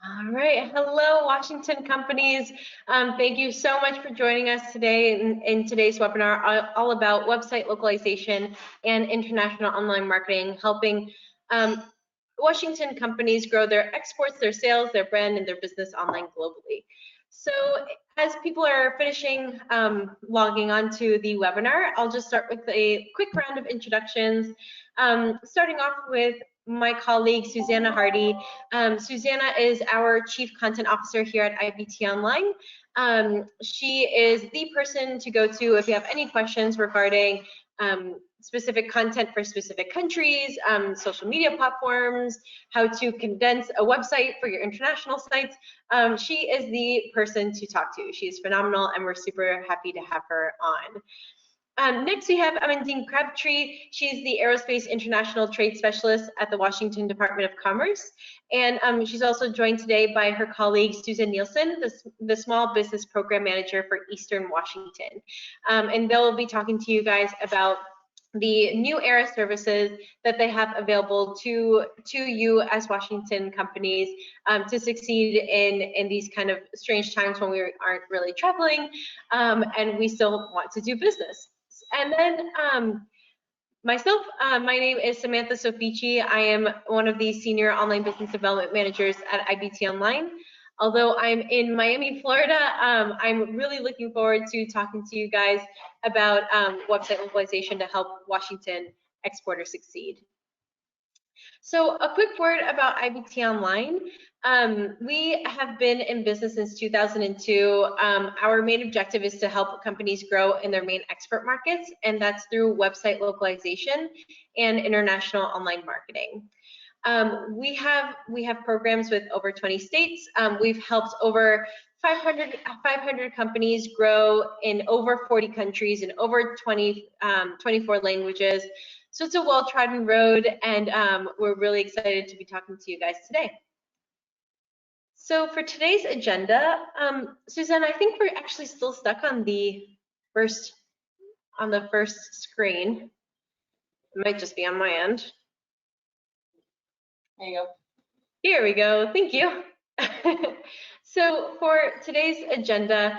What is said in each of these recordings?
All right. Hello, Washington companies. Thank you so much for joining us today in today's webinar, all about website localization and international online marketing, helping Washington companies grow their exports, their sales, their brand, and their business online globally. So as people are finishing logging onto the webinar, I'll just start with a quick round of introductions, starting off with my colleague, Susanna Hardy. Susanna is our Chief Content Officer here at IBT Online. She is the person to go to if you have any questions regarding specific content for specific countries, social media platforms, how to condense a website for your international sites. She is the person to talk to. She's phenomenal, and we're super happy to have her on. Next, we have Amandine Crabtree. She's the Aerospace International Trade Specialist at the Washington Department of Commerce. And she's also joined today by her colleague, Susan Nielsen, the Small Business Program Manager for Eastern Washington. And they'll be talking to you guys about the new era services that they have available to you as Washington companies to succeed in these kind of strange times when we aren't really traveling and we still want to do business. And then myself, my name is Samantha Sofici. I am one of the Senior Online Business Development Managers at IBT Online. Although I'm in Miami, Florida, I'm really looking forward to talking to you guys about website localization to help Washington exporters succeed. So a quick word about IBT Online. We have been in business since 2002. Our main objective is to help companies grow in their main export markets, and that's through website localization and international online marketing. We have programs with over 20 states. We've helped over 500 companies grow in over 40 countries in over 24 languages. So it's a well-trodden road, and we're really excited to be talking to you guys today. So for today's agenda, Suzanne, I think we're actually still stuck on the first screen. It might just be on my end. There you go. Here we go. Thank you. So for today's agenda,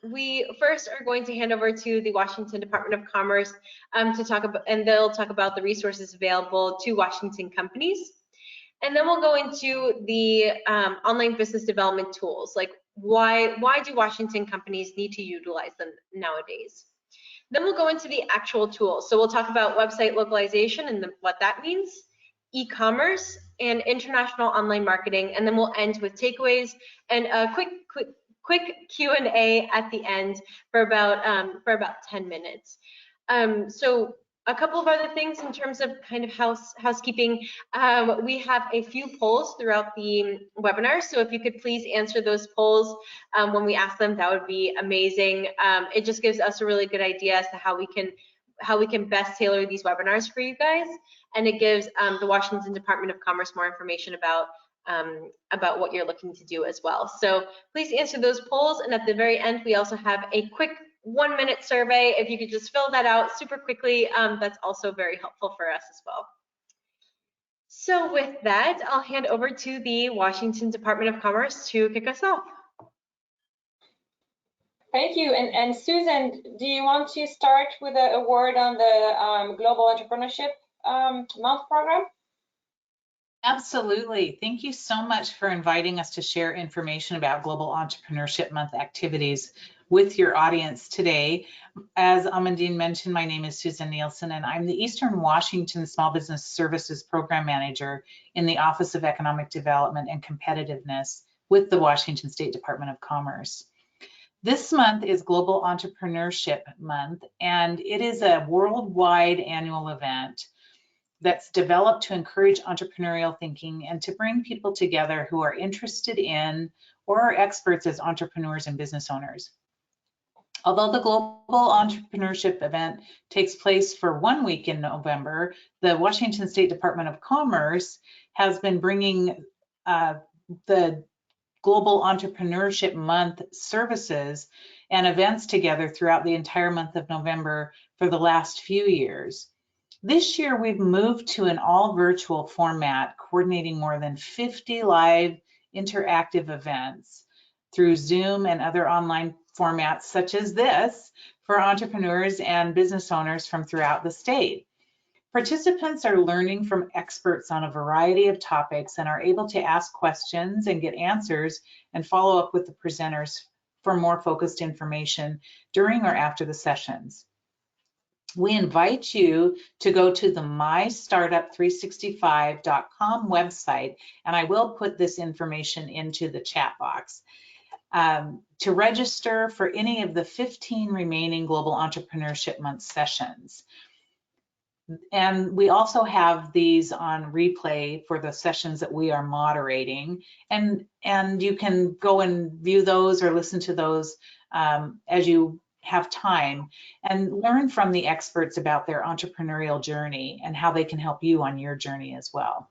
we first are going to hand over to the Washington Department of Commerce to talk about, and they'll talk about the resources available to Washington companies. And then we'll go into the online business development tools, like why do Washington companies need to utilize them nowadays. Then we'll go into the actual tools. So we'll talk about website localization and what that means, e-commerce, and international online marketing, and then we'll end with takeaways and a quick Q&A at the end for about 10 minutes. So a couple of other things in terms of kind of housekeeping. We have a few polls throughout the webinar, so if you could please answer those polls when we ask them, that would be amazing. It just gives us a really good idea as to how we can best tailor these webinars for you guys, and it gives the Washington Department of Commerce more information about what you're looking to do as well. So please answer those polls, and at the very end we also have a quick 1-minute survey. If you could just fill that out super quickly, that's also very helpful for us as well. So with that, I'll hand over to the Washington Department of Commerce to kick us off. Thank you. And Susan, do you want to start with a word on the Global Entrepreneurship Month program? Absolutely. Thank you so much for inviting us to share information about Global Entrepreneurship Month activities with your audience today. As Amandine mentioned, my name is Susan Nielsen, and I'm the Eastern Washington Small Business Services Program Manager in the Office of Economic Development and Competitiveness with the Washington State Department of Commerce. This month is Global Entrepreneurship Month, and it is a worldwide annual event that's developed to encourage entrepreneurial thinking and to bring people together who are interested in or are experts as entrepreneurs and business owners. Although the Global Entrepreneurship event takes place for 1 week in November, the Washington State Department of Commerce has been bringing the Global Entrepreneurship Month services and events together throughout the entire month of November for the last few years. This year, we've moved to an all virtual format, coordinating more than 50 live interactive events through Zoom and other online formats such as this for entrepreneurs and business owners from throughout the state. Participants are learning from experts on a variety of topics and are able to ask questions and get answers and follow up with the presenters for more focused information during or after the sessions. We invite you to go to the mystartup365.com website, and I will put this information into the chat box, to register for any of the 15 remaining Global Entrepreneurship Month sessions. And we also have these on replay for the sessions that we are moderating, and you can go and view those or listen to those as you have time, and learn from the experts about their entrepreneurial journey and how they can help you on your journey as well.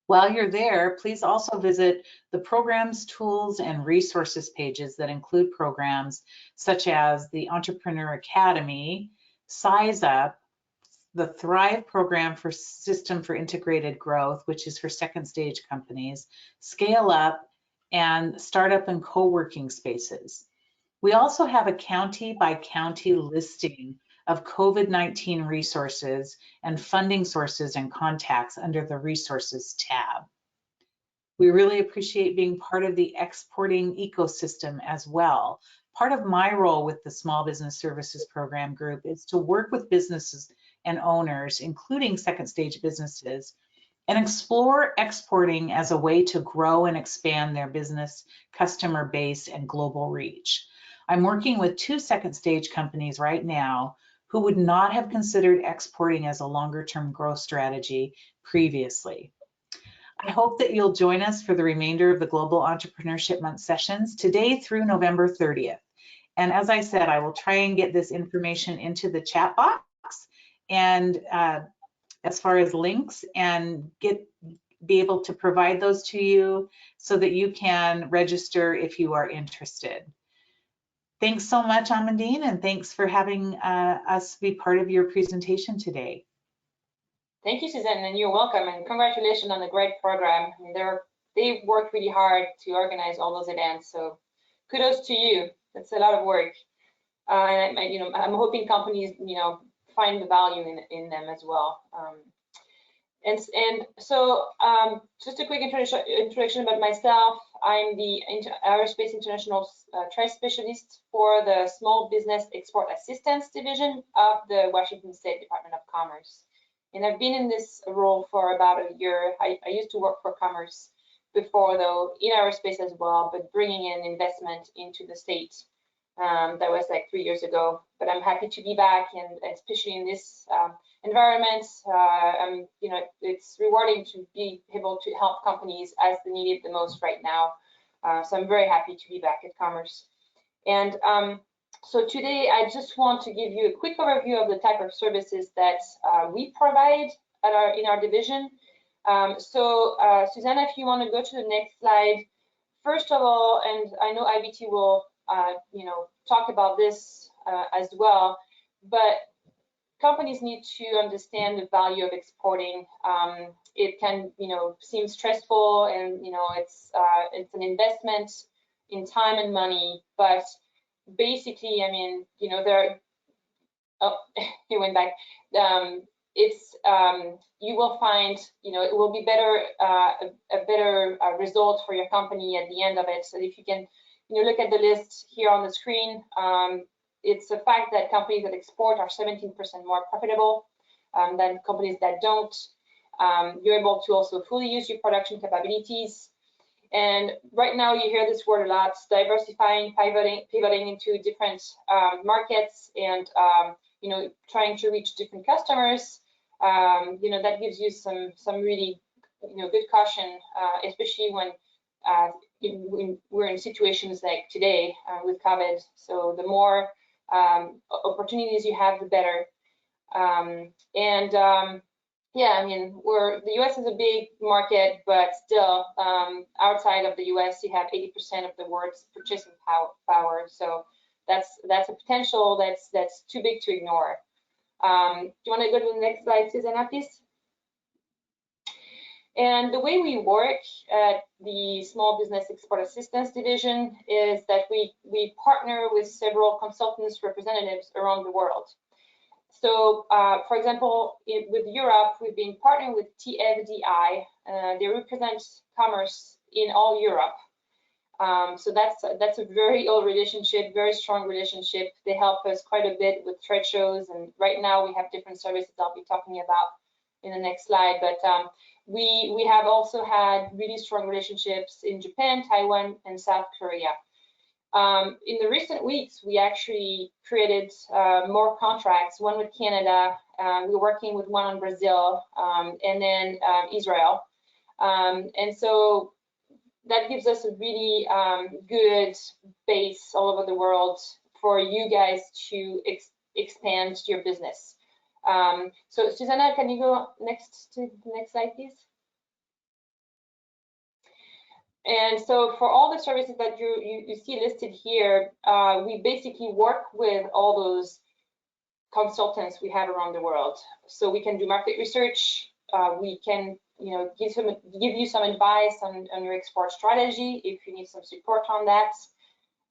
While you're there, please also visit the programs, tools, and resources pages that include programs such as the Entrepreneur Academy, Size Up, the Thrive program for System for Integrated Growth, which is for second stage companies, Scale Up, and Startup and Co-working Spaces. We also have a county by county listing of COVID-19 resources and funding sources and contacts under the Resources tab. We really appreciate being part of the exporting ecosystem as well. Part of my role with the Small Business Services Program Group is to work with businesses and owners, including second stage businesses, and explore exporting as a way to grow and expand their business, customer base, and global reach. I'm working with 2 second stage companies right now who would not have considered exporting as a longer term growth strategy previously. I hope that you'll join us for the remainder of the Global Entrepreneurship Month sessions today through November 30th. And as I said, I will try and get this information into the chat box, and as far as links, and be able to provide those to you so that you can register if you are interested. Thanks so much, Amandine, and thanks for having us be part of your presentation today. Thank you, Suzanne, and you're welcome, and congratulations on the great program. I mean, they've worked really hard to organize all those events, so kudos to you. That's a lot of work, and I'm hoping companies, find the value in them as well. So just a quick introduction about myself. I'm the Aerospace International Trade Specialist for the Small Business Export Assistance Division of the Washington State Department of Commerce. And I've been in this role for about a year. I used to work for Commerce before, though, in aerospace as well, but bringing in investment into the state. That was like 3 years ago, but I'm happy to be back, and especially in this environment, it's rewarding to be able to help companies as they need it the most right now. So I'm very happy to be back at Commerce. And so today I just want to give you a quick overview of the type of services that we provide in our division. Susanna, if you want to go to the next slide. First of all, and I know IBT will talk about this as well, but companies need to understand the value of exporting. It can, seem stressful, and it's an investment in time and money. But basically, I mean, he went back. You will find, it will be better, a better result for your company at the end of it. So if you can, look at the list here on the screen. It's a fact that companies that export are 17% more profitable than companies that don't. You're able to also fully use your production capabilities. And right now you hear this word a lot: diversifying, pivoting into different markets, and trying to reach different customers. That gives you some really good caution, especially when we're in situations like today with COVID. So the more opportunities you have, the better. Yeah, I mean, the US is a big market, but still, outside of the US, you have 80% of the world's purchasing power. So that's a potential that's too big to ignore. Do you want to go to the next slide, Susanna, please? And the way we work at the Small Business Export Assistance Division is that we partner with several consultants representatives around the world. So, for example, with Europe, we've been partnering with TFDI. They represent commerce in all Europe. So that's a very old relationship, very strong relationship. They help us quite a bit with trade shows, and right now we have different services I'll be talking about in the next slide. But we have also had really strong relationships in Japan, Taiwan, and South Korea. In the recent weeks, we actually created more contracts, one with Canada, we're working with one on Brazil, and then Israel. And so that gives us a really good base all over the world for you guys to expand your business. So Susanna, can you go next to the next slide, please? And so for all the services that you see listed here, we basically work with all those consultants we have around the world. So we can do market research, we can give you some advice on your export strategy if you need some support on that.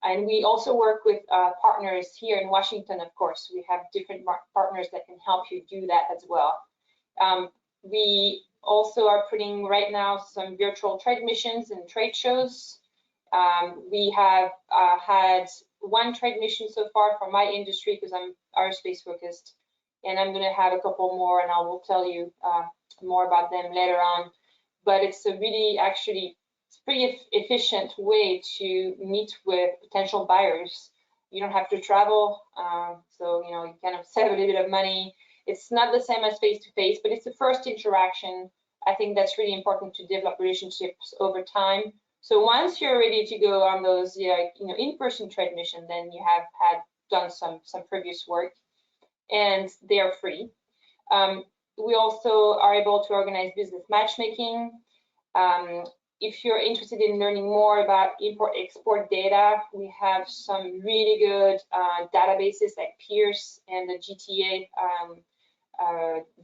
And we also work with partners here in Washington, of course. We have different partners that can help you do that as well. We also are putting right now some virtual trade missions and trade shows. We have had one trade mission so far for my industry because I'm aerospace focused, and I'm going to have a couple more, and I will tell you more about them later on. But it's a really it's pretty efficient way to meet with potential buyers. You don't have to travel, so you kind of save a little bit of money. It's not the same as face-to-face, but it's the first interaction. I think that's really important to develop relationships over time. So once you're ready to go on those in-person trade mission, then you have done some previous work, and they are free. We also are able to organize business matchmaking. If you're interested in learning more about import-export data, we have some really good databases like Pierce and the GTA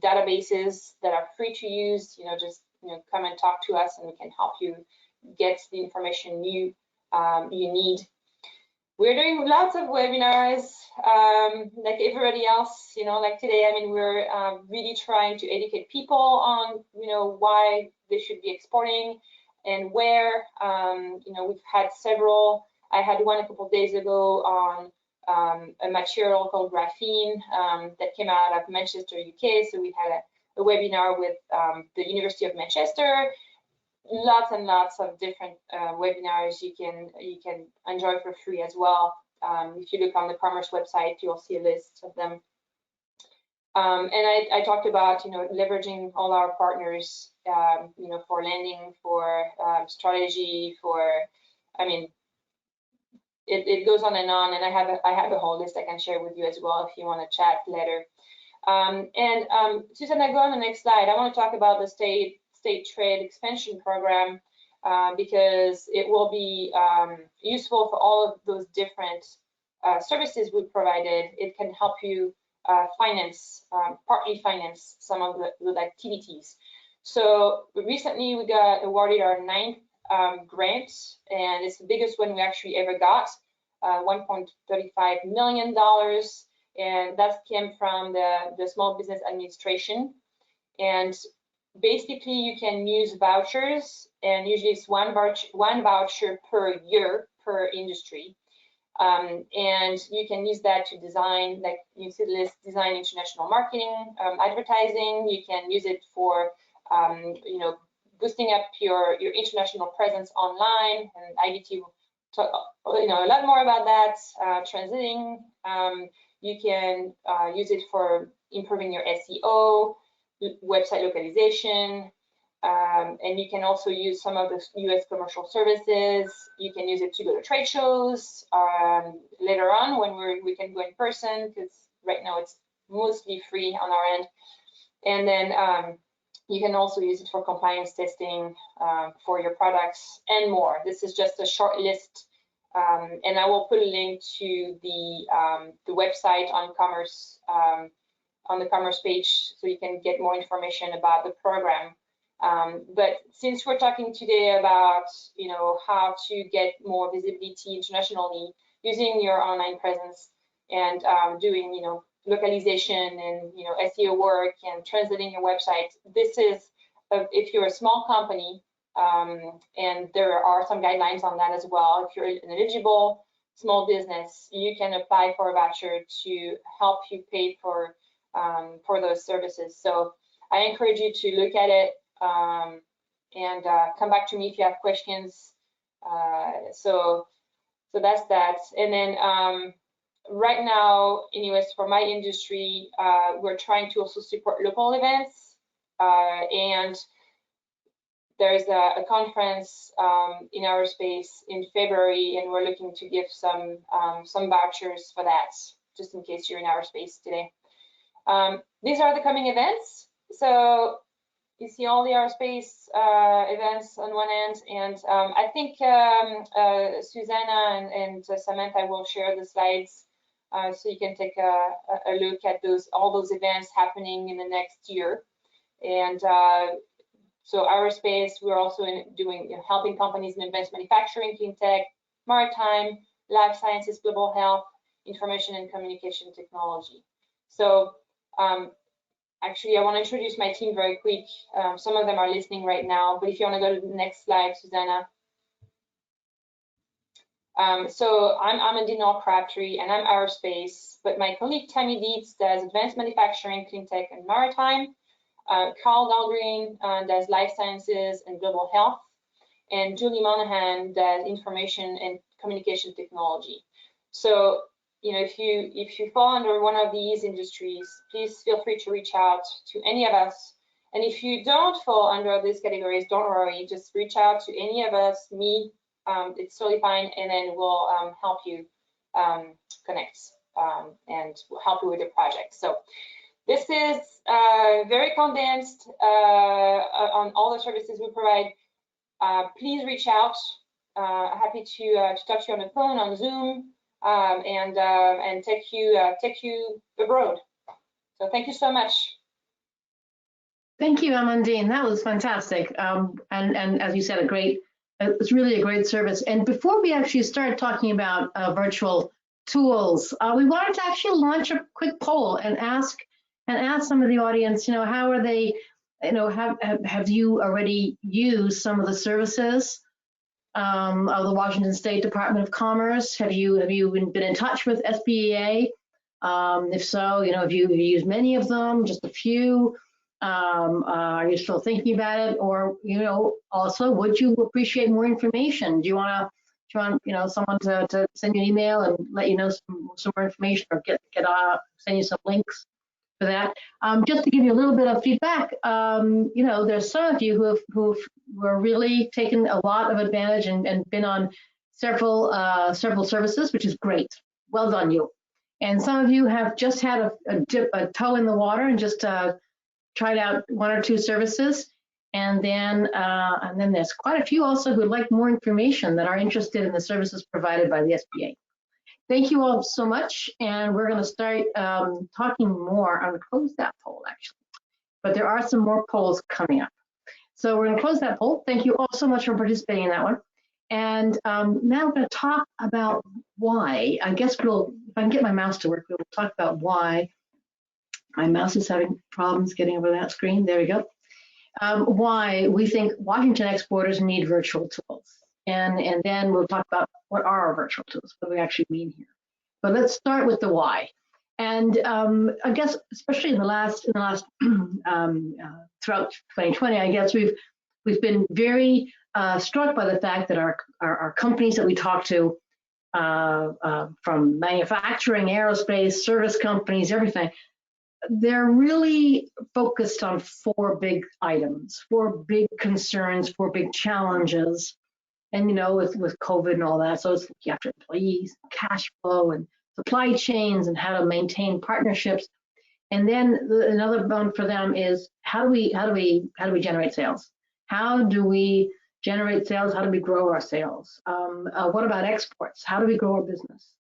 databases that are free to use. Just come and talk to us, and we can help you get the information you need. We're doing lots of webinars, like everybody else. Like today. I mean, we're really trying to educate people on why they should be exporting and where. We've had several. I had one a couple of days ago on a material called graphene that came out of Manchester, UK. So we had a webinar with the University of Manchester. Lots and lots of different webinars you can enjoy for free as well. If you look on the Commerce website, you'll see a list of them. And I talked about leveraging all our partners, for lending, for strategy, it goes on, and I have a whole list I can share with you as well if you want to chat later. Susanna, go on the next slide. I want to talk about the state trade expansion program because it will be useful for all of those different services we provided. It can help you partly finance some of those activities. So recently we got awarded our 9th grant, and it's the biggest one we actually ever got, $1.35 million, and that came from the Small Business Administration. And basically you can use vouchers, and usually it's one voucher per year per industry, and you can use that to design, like you see the list, design international marketing, advertising. You can use it for boosting up your international presence online, and IDT will talk a lot more about that. Transiting, you can use it for improving your SEO, website localization, and you can also use some of the US commercial services. You can use it to go to trade shows later on when we can go in person, because right now it's mostly free on our end. And then you can also use it for compliance testing for your products and more. This is just a short list, and I will put a link to the website on Commerce, on the Commerce page, so you can get more information about the program. But since we're talking today about, how to get more visibility internationally using your online presence and doing, localization and, SEO work and translating your website, this is, if you're a small company, and there are some guidelines on that as well. If you're an eligible small business, you can apply for a voucher to help you pay for those services. So I encourage you to look at it and come back to me if you have questions. So that's that. And then right now, anyways, for my industry, we're trying to also support local events, and there's a conference in Aerospace in February, and we're looking to give some vouchers for that, just in case you're in Aerospace today. These are the coming events. So you see all the Aerospace events on one end, and I think Susanna and Samantha will share the slides, so you can take a look at all those events happening in the next year. And so Aerospace, we're also helping companies in advanced manufacturing, clean tech, maritime, life sciences, global health, information and communication technology. So actually, I want to introduce my team very quick. Some of them are listening right now, but if you want to go to the next slide, Susanna. So I'm Amandine Crabtree, and I'm Aerospace, but my colleague Tammy Dietz does advanced manufacturing, clean tech, and maritime. Carl Dahlgreen does life sciences and global health, and Julie Monahan does information and communication technology. So, if you fall under one of these industries, please feel free to reach out to any of us. And if you don't fall under these categories, don't worry, just reach out to any of us, me, it's totally fine, and then we'll help you connect and we'll help you with your project. So this is very condensed on all the services we provide. Please reach out. Happy to talk to you on the phone, on Zoom, and take you abroad. So thank you so much. Thank you, Amandine. That was fantastic. And as you said, it's really a great service. And before we actually start talking about virtual tools, we wanted to actually launch a quick poll and ask some of the audience, how are they, have you already used some of the services of the Washington State Department of Commerce? Have you been in touch with SBEA? If so, have you used many of them, just a few? Are you still thinking about it? Or, also, would you appreciate more information? Do you want someone to send you an email and let you know some more information, or send you some links for that? Just to give you a little bit of feedback, there's some of you who were really taken a lot of advantage and been on several services, which is great. Well done, you. And some of you have just had a toe in the water and just tried out one or two services. And then there's quite a few also who would like more information, that are interested in the services provided by the SBA. Thank you all so much, and we're going to start talking more. I'm going to close that poll, actually, but there are some more polls coming up. So we're going to close that poll. Thank you all so much for participating in that one. And now we're going to talk about why. I guess if I can get my mouse to work, we'll talk about why. My mouse is having problems getting over that screen. There we go. Why we think Washington exporters need virtual tools. And then we'll talk about what are our virtual tools, what do we actually mean here. But let's start with the why. And I guess, especially in the last throughout 2020, I guess we've been very struck by the fact that our companies that we talk to, from manufacturing, aerospace, service companies, everything, they're really focused on four big items, four big concerns, four big challenges. And with COVID and all that, so it's looking after employees, cash flow, and supply chains, and how to maintain partnerships. And then another one for them is how do we generate sales? How do we generate sales? How do we grow our sales? What about exports? How do we grow our business?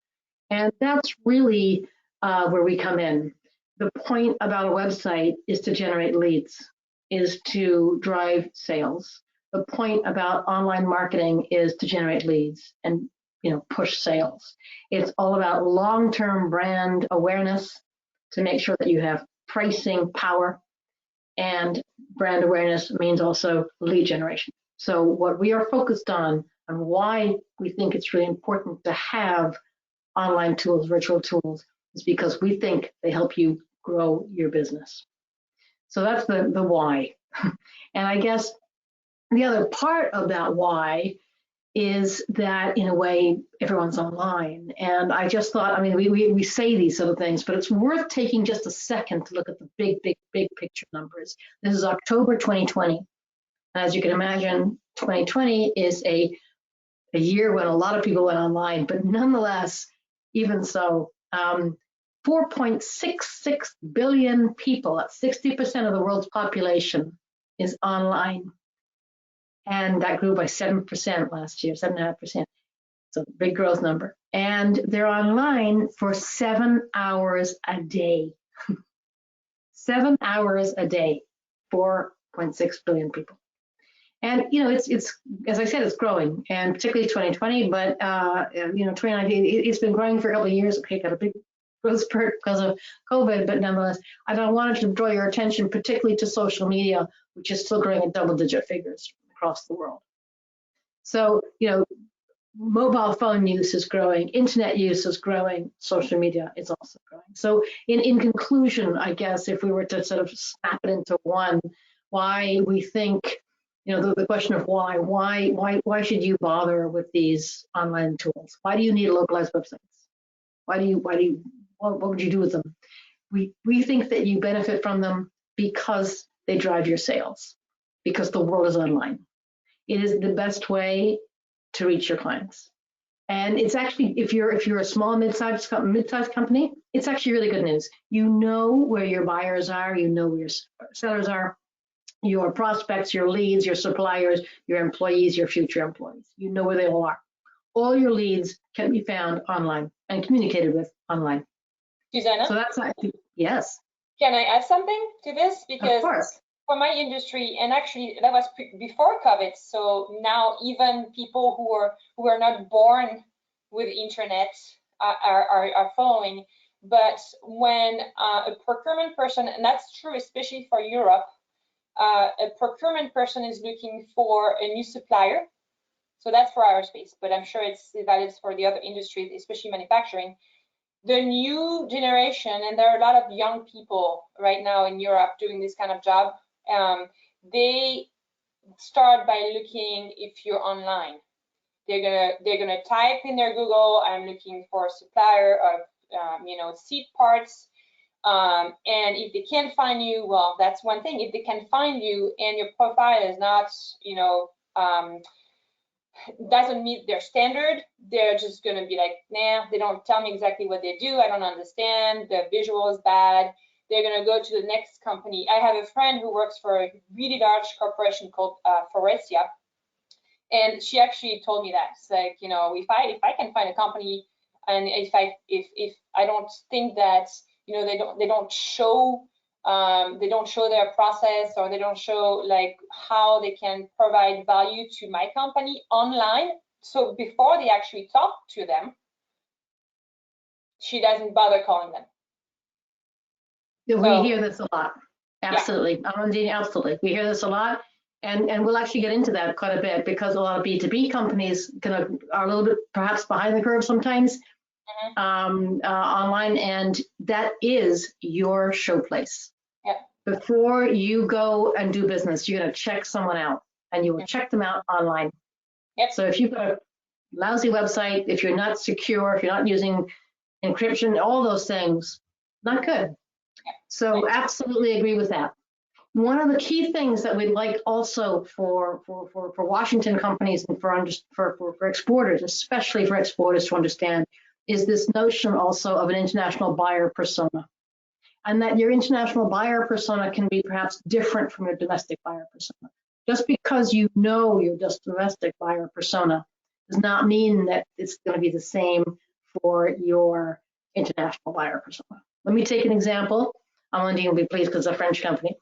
And that's really where we come in. The point about a website is to generate leads. is to drive sales. The point about online marketing is to generate leads and push sales. It's all about long-term brand awareness to make sure that you have pricing power, and brand awareness means also lead generation. So what we are focused on and why we think it's really important to have online tools, virtual tools, is because we think they help you grow your business. So that's the why. And I guess the other part of that why is that, in a way, everyone's online. And I just thought, I mean, we say these sort of things, but it's worth taking just a second to look at the big picture numbers. This is October 2020. As you can imagine, 2020 is a year when a lot of people went online, but nonetheless, even so, 4.66 billion people, that's 60% of the world's population, is online. And that grew by 7% last year, 7.5%. So big growth number. And they're online for 7 hours a day. 7 hours a day, 4.6 billion people. And it's as I said, it's growing, and particularly 2020, but 2019, it's been growing for a couple of years. Okay, got a big growth spurt because of COVID, but nonetheless, I wanted to draw your attention particularly to social media, which is still growing at double-digit figures across the world. So, mobile phone use is growing, internet use is growing, social media is also growing. So in conclusion, I guess, if we were to sort of snap it into one, why we think, the question of why should you bother with these online tools? Why do you need localized websites? What would you do with them? We think that you benefit from them because they drive your sales, because the world is online. It is the best way to reach your clients. And it's actually, if you're a small, mid-sized company, it's actually really good news. You know where your buyers are, you know where your sellers are, your prospects, your leads, your suppliers, your employees, your future employees. You know where they all are. All your leads can be found online and communicated with online. Susanna? So that's, I think, yes. Can I add something to this? Because of course. For my industry, and actually that was before COVID, so now even people who are not born with internet are following. But when a procurement person, and that's true especially for Europe, a procurement person is looking for a new supplier. So that's for aerospace, but I'm sure it's valid for the other industries, especially manufacturing. The new generation, and there are a lot of young people right now in Europe doing this kind of job. They start by looking if you're online. They're gonna type in their Google, I'm looking for a supplier of seat parts. And if they can't find you, well, that's one thing. If they can find you and your profile is not, doesn't meet their standard, they're just gonna be like, nah, they don't tell me exactly what they do, I don't understand, the visual is bad. They're going to go to the next company. I have a friend who works for a really large corporation called Forestia, and she actually told me that. It's like, if I can find a company, and if I don't think that they don't show their process, or they don't show like how they can provide value to my company online. So before they actually talk to them, she doesn't bother calling them. We hear this a lot. Absolutely. Yeah. Amandine, absolutely. We hear this a lot. And we'll actually get into that quite a bit, because a lot of B2B companies are a little bit perhaps behind the curve sometimes online, and that is your showplace. Yeah. Before you go and do business, you're going to check someone out, and you will check them out online. Yep. So if you've got a lousy website, if you're not secure, if you're not using encryption, all those things, not good. So absolutely agree with that. One of the key things that we'd like also for Washington companies and for exporters, especially for exporters, to understand is this notion also of an international buyer persona, and that your international buyer persona can be perhaps different from your domestic buyer persona. Just because you know your domestic buyer persona does not mean that it's going to be the same for your international buyer persona. Let me take an example. Amandine will be pleased because it's a French company.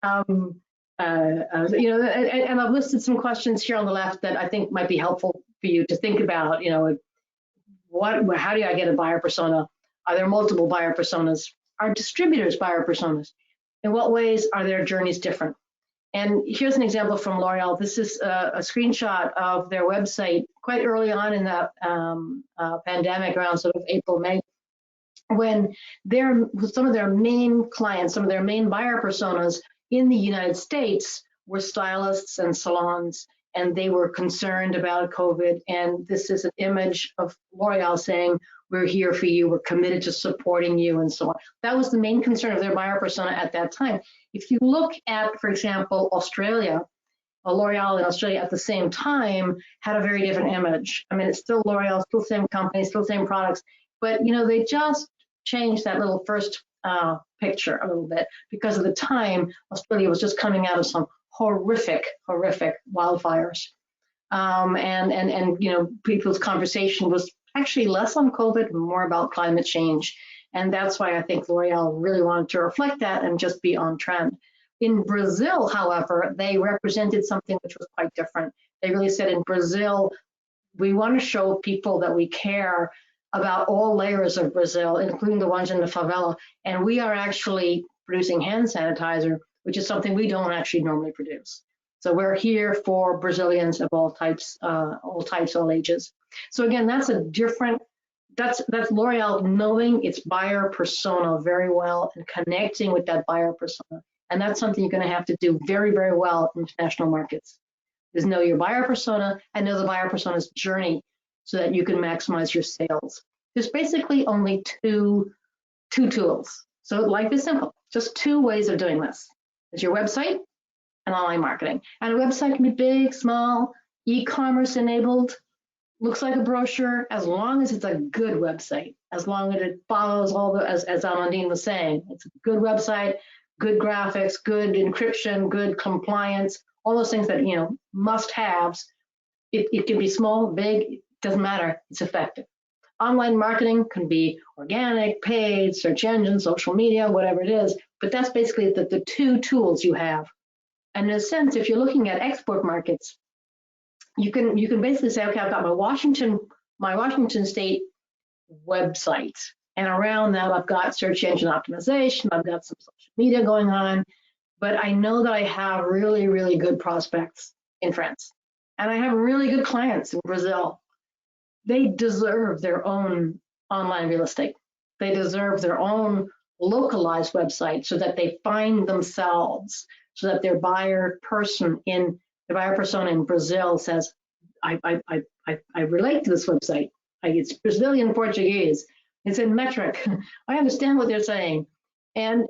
And I've listed some questions here on the left that I think might be helpful for you to think about. How do I get a buyer persona? Are there multiple buyer personas? Are distributors buyer personas? In what ways are their journeys different? And here's an example from L'Oreal. This is a screenshot of their website quite early on in the pandemic, around sort of April, May, when some of their main clients, some of their main buyer personas in the United States were stylists and salons, and they were concerned about COVID. And this is an image of L'Oreal saying, we're here for you, we're committed to supporting you, and so on. That was the main concern of their buyer persona at that time. If you look at, for example, Australia, L'Oreal in Australia at the same time had a very different image. I mean, it's still L'Oreal, still same company, still same products, but they just changed that little first picture a little bit because of the time Australia was just coming out of some horrific wildfires. People's conversation was actually less on COVID and more about climate change. And that's why I think L'Oreal really wanted to reflect that and just be on trend. In Brazil, however, they represented something which was quite different. They really said in Brazil, we want to show people that we care about all layers of Brazil, including the ones in the favela. And we are actually producing hand sanitizer, which is something we don't actually normally produce. So we're here for Brazilians of all types, all ages. So again, that's L'Oreal knowing its buyer persona very well and connecting with that buyer persona. And that's something you're going to have to do very, very well in international markets, is know your buyer persona and know the buyer persona's journey so that you can maximize your sales. There's basically only two tools. So life is simple, just two ways of doing this. There's your website and online marketing. And a website can be big, small, e-commerce enabled, looks like a brochure, as long as it's a good website, as long as it follows all the, as Amandine was saying, it's a good website, good graphics, good encryption, good compliance, all those things that, must-haves. It can be small, big, doesn't matter, it's effective. Online marketing can be organic, paid, search engine, social media, whatever it is, but that's basically the two tools you have. And in a sense, if you're looking at export markets, you can basically say, okay, I've got my Washington state website, and around that I've got search engine optimization, I've got some social media going on, but I know that I have really, really good prospects in France, and I have really good clients in Brazil. They deserve their own online real estate. They deserve their own localized website so that they find themselves, so that their buyer persona in Brazil says, I relate to this website. It's Brazilian Portuguese. It's in metric. I understand what they're saying. And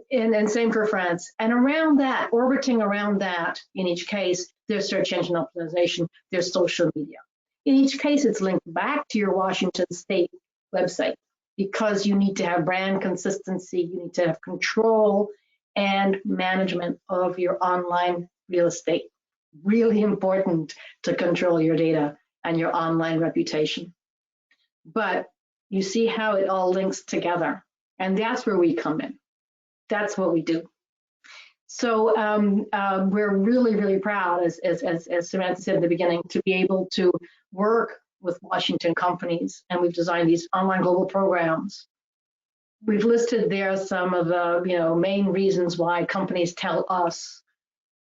same for France. And around that, orbiting around that, in each case, there's search engine optimization, there's social media. In each case, it's linked back to your Washington state website because you need to have brand consistency, you need to have control and management of your online real estate. Really important to control your data and your online reputation. But you see how it all links together, and that's where we come in. That's what we do. So we're really, really proud, as Samantha said at the beginning, to be able to work with Washington companies, and we've designed these online global programs. We've listed there some of the main reasons why companies tell us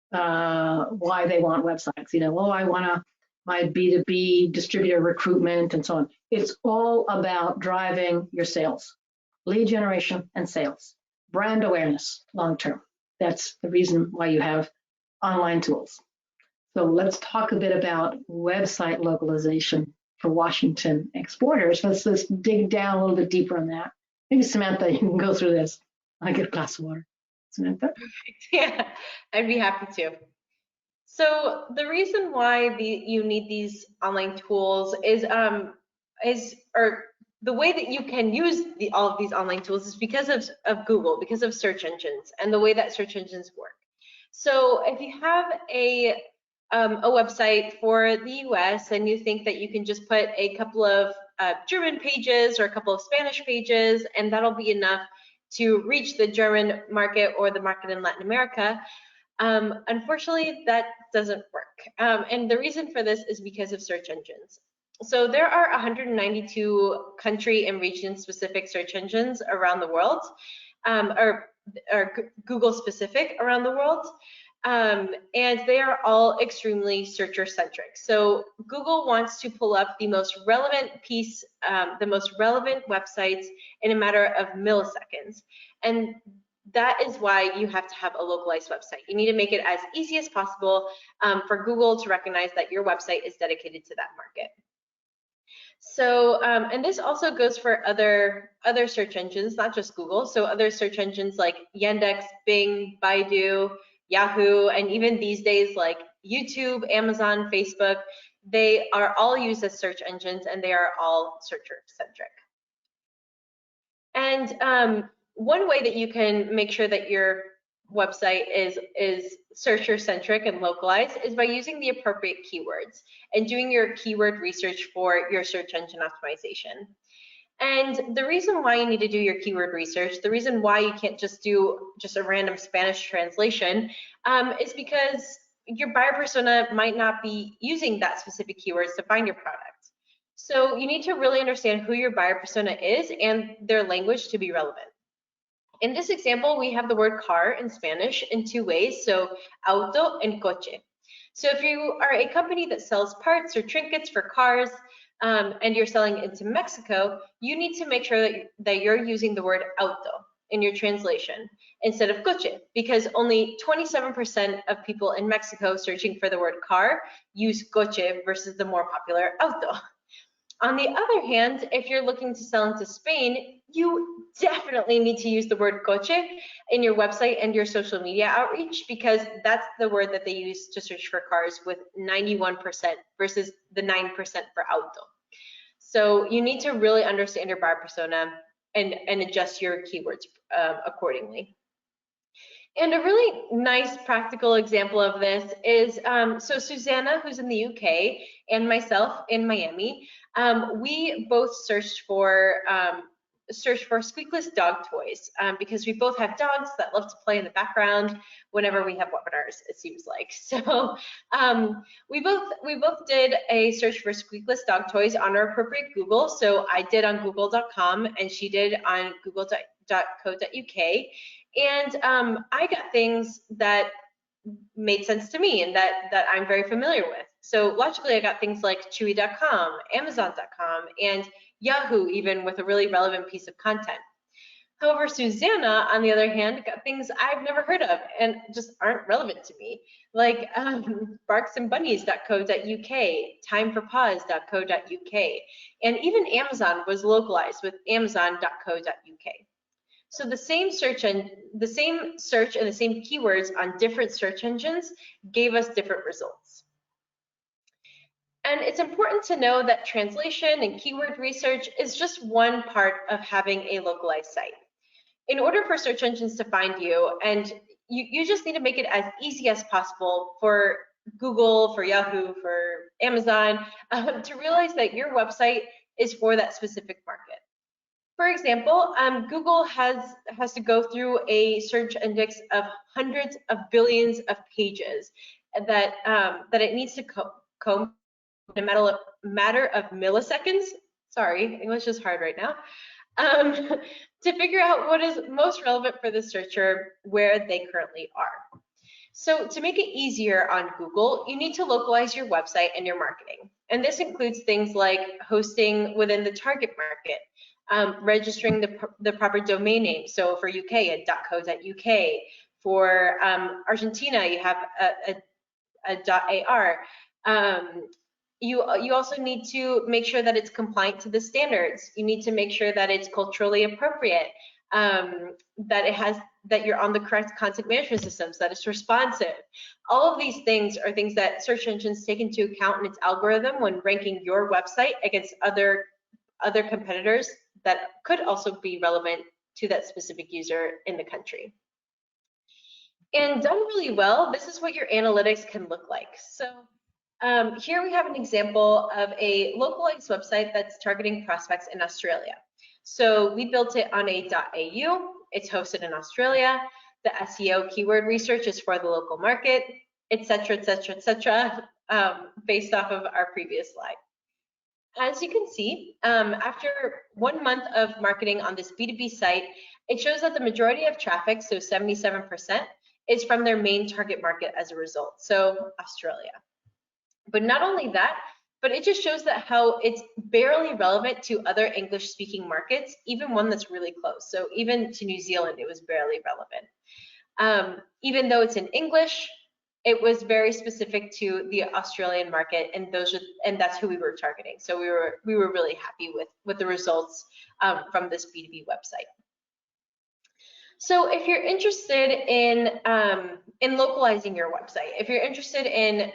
why they want websites. I want my B2b distributor recruitment and so on. It's all about driving your sales, lead generation and sales, brand awareness long term. That's the reason why you have online tools. So let's talk a bit about website localization for Washington exporters. Let's dig down a little bit deeper on that. Maybe Samantha, you can go through this. I get a glass of water. Samantha? Yeah, I'd be happy to. So the reason why you need these online tools is the way that you can use all of these online tools is because of Google, because of search engines and the way that search engines work. So if you have a website for the US and you think that you can just put a couple of German pages or a couple of Spanish pages and that'll be enough to reach the German market or the market in Latin America, Unfortunately, that doesn't work. And the reason for this is because of search engines. So there are 192 country and region specific search engines around the world, or Google specific around the world. And they are all extremely searcher centric. So Google wants to pull up the most relevant piece, the most relevant websites in a matter of milliseconds. And that is why you have to have a localized website. You need to make it as easy as possible for Google to recognize that your website is dedicated to that market. So, and this also goes for other search engines, not just Google. So other search engines like Yandex, Bing, Baidu, Yahoo, and even these days like YouTube, Amazon, Facebook, they are all used as search engines and they are all searcher centric. And one way that you can make sure that your website is searcher centric and localized is by using the appropriate keywords and doing your keyword research for your search engine optimization. And the reason why you need to do your keyword research, the reason why you can't just do just a random Spanish translation is because your buyer persona might not be using that specific keywords to find your product. So you need to really understand who your buyer persona is and their language to be relevant. In this example, we have the word car in Spanish in two ways, so auto and coche. So if you are a company that sells parts or trinkets for cars and you're selling into Mexico, you need to make sure that you're using the word auto in your translation instead of coche, because only 27% of people in Mexico searching for the word car use coche versus the more popular auto. On the other hand, if you're looking to sell into Spain, you definitely need to use the word coche in your website and your social media outreach, because that's the word that they use to search for cars with 91% versus the 9% for auto. So you need to really understand your buyer persona and adjust your keywords accordingly. And a really nice practical example of this is, so Susanna, who's in the UK, and myself in Miami, we both searched for squeakless dog toys because we both have dogs that love to play in the background whenever we have webinars, it seems like. So we both did a search for squeakless dog toys on our appropriate Google. So I did on google.com and she did on google.co.uk. And I got things that made sense to me and that I'm very familiar with. So logically, I got things like chewy.com, amazon.com, and Yahoo, even with a really relevant piece of content. However, Susanna, on the other hand, got things I've never heard of and just aren't relevant to me, like barksandbunnies.co.uk, timeforpause.co.uk, and even Amazon was localized with amazon.co.uk. So the same search and the same keywords on different search engines gave us different results. And it's important to know that translation and keyword research is just one part of having a localized site. In order for search engines to find you, and you just need to make it as easy as possible for Google, for Yahoo, for Amazon, to realize that your website is for that specific market. For example, Google has to go through a search index of hundreds of billions of pages that it needs to comb in a matter of milliseconds. Sorry, English is hard right now. To figure out what is most relevant for the searcher where they currently are. So to make it easier on Google, you need to localize your website and your marketing. And this includes things like hosting within the target market, registering the proper domain name. So for UK, a .co.uk. For Argentina, you have a .ar. You also need to make sure that it's compliant to the standards. You need to make sure that it's culturally appropriate, that you're on the correct content management systems, that it's responsive. All of these things are things that search engines take into account in its algorithm when ranking your website against other competitors that could also be relevant to that specific user in the country. And done really well, this is what your analytics can look like. So here we have an example of a localized website that's targeting prospects in Australia. So we built it on a .au. It's hosted in Australia. The SEO keyword research is for the local market, et cetera, et cetera, et cetera, based off of our previous slide. As you can see, after 1 month of marketing on this B2B site, it shows that the majority of traffic, so 77%, is from their main target market as a result, so Australia. But not only that, but it just shows that how it's barely relevant to other English-speaking markets, even one that's really close. So even to New Zealand, it was barely relevant. Even though it's in English, it was very specific to the Australian market, and that's who we were targeting. So we were really happy with the results from this B2B website. So if you're interested in localizing your website, if you're interested in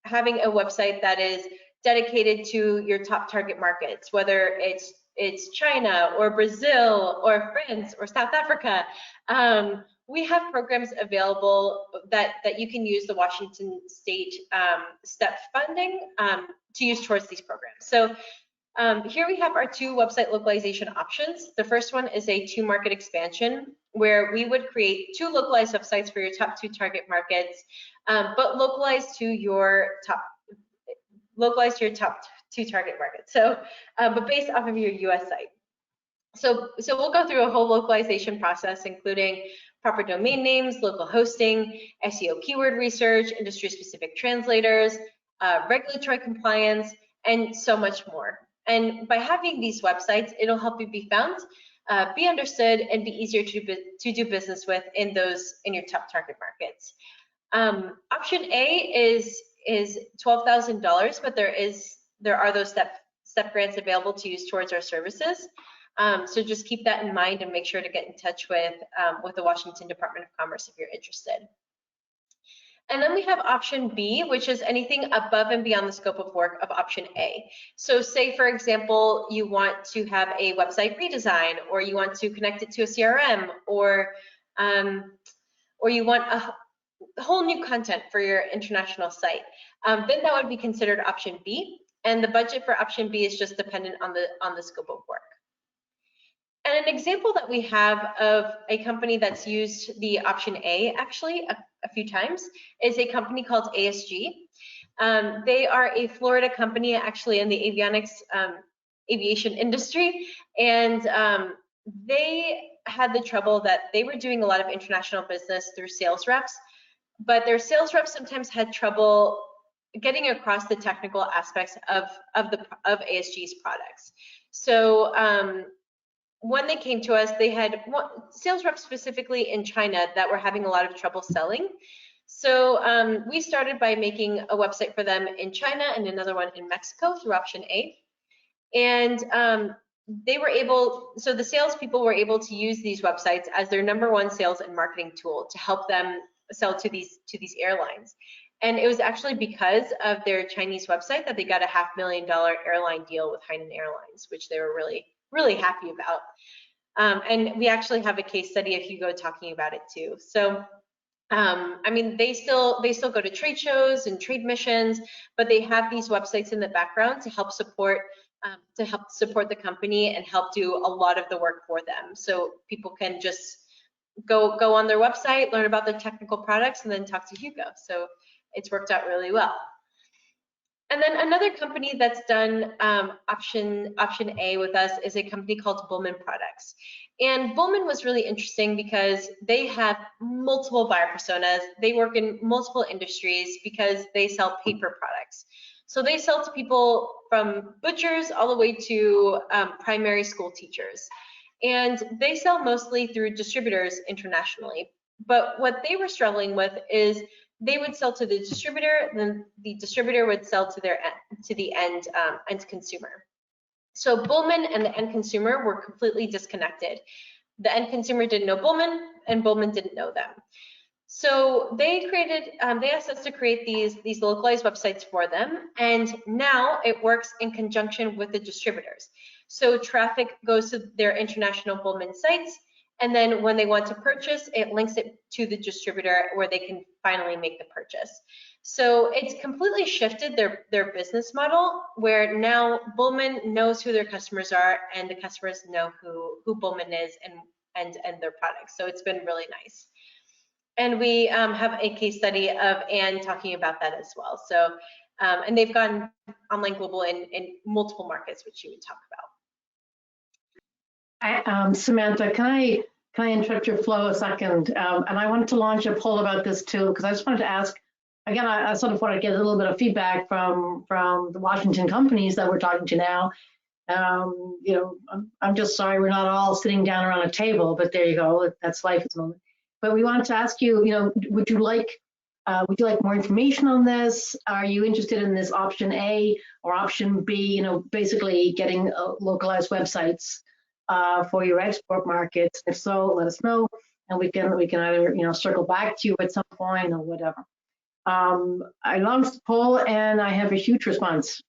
having a website that is dedicated to your top target markets, whether it's China or Brazil or France or South Africa, we have programs available that you can use the Washington State STEP funding to use towards these programs. So here we have our 2 website localization options. The first one is a 2-market expansion, where we would create 2 localized websites for your top 2 target markets, but localized to your top 2 target markets. So, but based off of your US site. So we'll go through a whole localization process, including proper domain names, local hosting, SEO keyword research, industry-specific translators, regulatory compliance, and so much more. And by having these websites, it'll help you be found, be understood, and be easier to do business with in your top target markets. Option A is $12,000, but there are those step grants available to use towards our services. So just keep that in mind and make sure to get in touch with the Washington Department of Commerce if you're interested. And then we have option B, which is anything above and beyond the scope of work of option A. So say, for example, you want to have a website redesign, or you want to connect it to a CRM, or you want a whole new content for your international site. Then that would be considered option B. And the budget for option B is just dependent on the scope of work. And an example that we have of a company that's used the option A actually a few times is a company called ASG. They are a Florida company actually in the aviation industry, and they had the trouble that they were doing a lot of international business through sales reps, but their sales reps sometimes had trouble getting across the technical aspects of ASG's products. So when they came to us, they had sales reps specifically in China that were having a lot of trouble selling. So we started by making a website for them in China and another one in Mexico through option A. And so the salespeople were able to use these websites as their #1 sales and marketing tool to help them sell to these airlines. And it was actually because of their Chinese website that they got a $500,000 airline deal with Hainan Airlines, which they were really happy about. And we actually have a case study of Hugo talking about it too. So, I mean, they still go to trade shows and trade missions, but they have these websites in the background to help support the company and help do a lot of the work for them. So people can just go on their website, learn about their technical products, and then talk to Hugo. So it's worked out really well. And then another company that's done option A with us is a company called Bullman Products. And Bullman was really interesting because they have multiple buyer personas. They work in multiple industries because they sell paper products. So they sell to people from butchers all the way to primary school teachers. And they sell mostly through distributors internationally. But what they were struggling with is they would sell to the distributor, then the distributor would sell to the end consumer. So Bullman and the end consumer were completely disconnected. The end consumer didn't know Bullman, and Bullman didn't know them. So they asked us to create these localized websites for them, and now it works in conjunction with the distributors. So traffic goes to their international Bullman sites, and then when they want to purchase, it links it to the distributor where they can finally make the purchase. So it's completely shifted their business model, where now Bullman knows who their customers are, and the customers know who Bullman is and their products. So it's been really nice. And we have a case study of Anne talking about that as well. So, and they've gone online global in multiple markets, which you would talk about. Samantha, can I interrupt your flow a second? And I wanted to launch a poll about this too, because I just wanted to ask, again, I sort of want to get a little bit of feedback from the Washington companies that we're talking to now. You know, I'm just sorry we're not all sitting down around a table, but there you go. That's life at the moment. But we wanted to ask you, you know, would you like more information on this? Are you interested in this option A or option B? You know, basically getting localized websites for your export markets. If so, let us know, and we can either, you know, circle back to you at some point or whatever. I launched the poll and I have a huge response.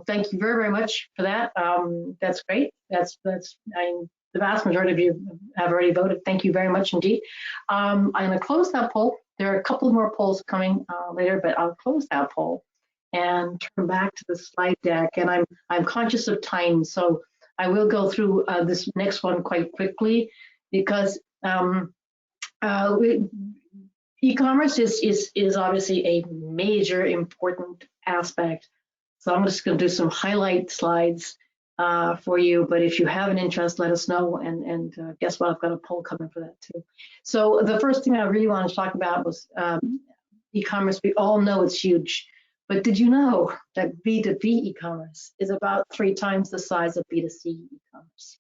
Thank you very, very much for that. That's great. The vast majority of you have already voted. Thank you very much indeed. I'm going to close that poll. There are a couple more polls coming later, but I'll close that poll and turn back to the slide deck. And I'm conscious of time, so I will go through this next one quite quickly because e-commerce is obviously a major important aspect. So I'm just going to do some highlight slides for you, but if you have an interest, let us know, and guess what, I've got a poll coming for that too. So the first thing I really wanted to talk about was e-commerce. We all know it's huge, but did you know that B2b e-commerce is about 3 times the size of B2C e-commerce?